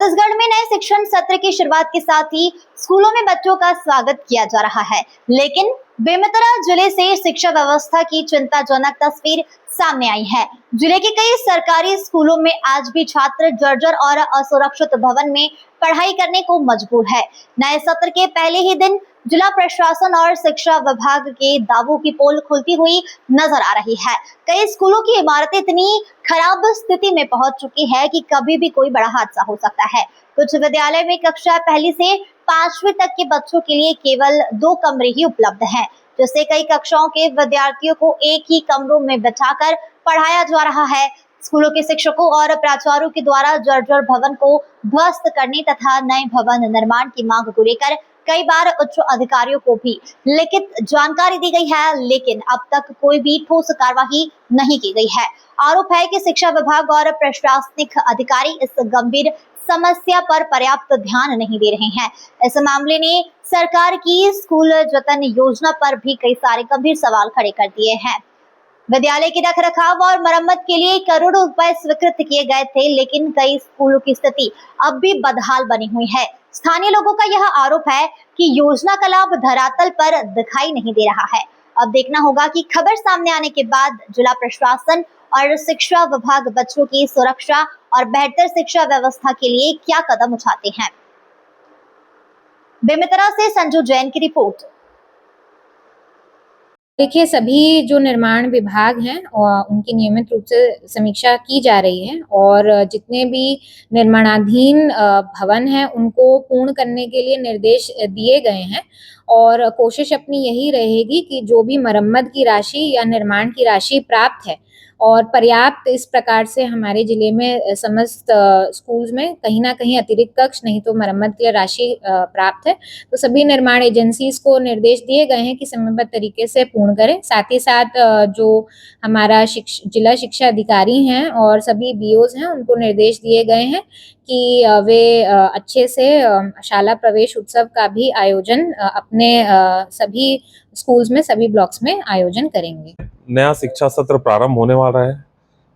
छत्तीसगढ़ में नए शिक्षण सत्र की शुरुआत के साथ ही स्कूलों में बच्चों का स्वागत किया जा रहा है, लेकिन बेमेतरा जिले से शिक्षा व्यवस्था की चिंताजनक तस्वीर सामने आई है। जिले के कई सरकारी स्कूलों में आज भी छात्र जर्जर और असुरक्षित भवन में पढ़ाई करने को मजबूर है। नए सत्र के पहले ही दिन जिला प्रशासन और शिक्षा विभाग के दावों की पोल खुलती हुई नजर आ रही है। कई स्कूलों की इमारतें इतनी खराब स्थिति में पहुंच चुकी है कि कभी भी कोई बड़ा हादसा हो सकता है। कुछ विद्यालय में कक्षा पहली से 5वीं तक के बच्चों के लिए केवल 2 कमरे ही उपलब्ध हैं, जिससे कई कक्षाओं के विद्यार्थियों को एक ही कमरों में बिठाकर पढ़ाया जा रहा है। स्कूलों के शिक्षकों और प्राचार्यों के द्वारा जर्जर भवन को ध्वस्त करने तथा नए भवन निर्माण की मांग को लेकर कई बार उच्च अधिकारियों को भी लिखित जानकारी दी गई है, लेकिन अब तक कोई भी ठोस कार्रवाई नहीं की गई है। आरोप है कि शिक्षा विभाग और प्रशासनिक अधिकारी इस गंभीर समस्या पर पर्याप्त ध्यान नहीं दे रहे हैं। इस मामले ने सरकार की स्कूल जतन योजना पर भी कई सारे गंभीर सवाल खड़े कर दिए हैं। विद्यालय की रखरखाव और मरम्मत के लिए करोड़ों रुपए स्वीकृत किए गए थे, लेकिन कई स्कूलों की स्थिति अब भी बदहाल बनी हुई है। स्थानीय लोगों का यह आरोप है कि योजना का लाभ धरातल पर दिखाई नहीं दे रहा है। अब देखना होगा कि खबर सामने आने के बाद जिला प्रशासन और शिक्षा विभाग बच्चों की सुरक्षा और बेहतर शिक्षा व्यवस्था के लिए क्या कदम उठाते हैं। बेमेतरा से संजू जैन की रिपोर्ट। देखिए, सभी जो निर्माण विभाग हैं और उनकी नियमित रूप से समीक्षा की जा रही है और जितने भी निर्माणाधीन भवन हैं उनको पूर्ण करने के लिए निर्देश दिए गए हैं और कोशिश अपनी यही रहेगी कि जो भी मरम्मत की राशि या निर्माण की राशि प्राप्त है और पर्याप्त इस प्रकार से हमारे जिले में समस्त स्कूल्स में कहीं ना कहीं अतिरिक्त कक्ष नहीं तो मरम्मत के लिए राशि प्राप्त है, तो सभी निर्माण एजेंसीज को निर्देश दिए गए हैं कि समयबद्ध तरीके से पूर्ण करें। साथ ही साथ जो हमारा जिला शिक्षा अधिकारी हैं और सभी बीओज हैं उनको निर्देश दिए गए हैं कि वे अच्छे से शाला प्रवेश उत्सव का भी आयोजन अपने सभी स्कूल्स में सभी ब्लॉक्स में आयोजन करेंगे। नया शिक्षा सत्र प्रारंभ होने वाला है।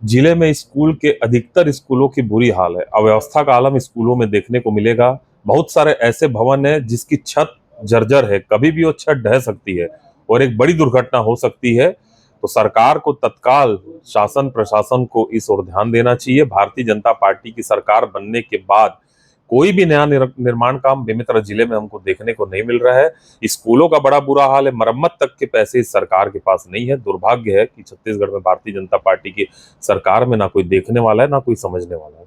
जिले में स्कूल के अधिकतर स्कूलों की बुरी हाल है। अव्यवस्था का आलम स्कूलों में देखने को मिलेगा। बहुत सारे ऐसे भवन हैं जिसकी छत जर्जर है, कभी भी वो छत ढह सकती है और एक बड़ी दुर्घटना हो सकती है। तो सरकार को तत्काल शासन प्रशासन को इस ओर ध्यान देना चाहिए। भारतीय जनता पार्टी की सरकार बनने के बाद कोई भी नया निर्माण काम बेमेतरा जिले में हमको देखने को नहीं मिल रहा है। स्कूलों का बड़ा बुरा हाल है, मरम्मत तक के पैसे इस सरकार के पास नहीं है। दुर्भाग्य है कि छत्तीसगढ़ में भारतीय जनता पार्टी की सरकार में ना कोई देखने वाला है ना कोई समझने वाला है।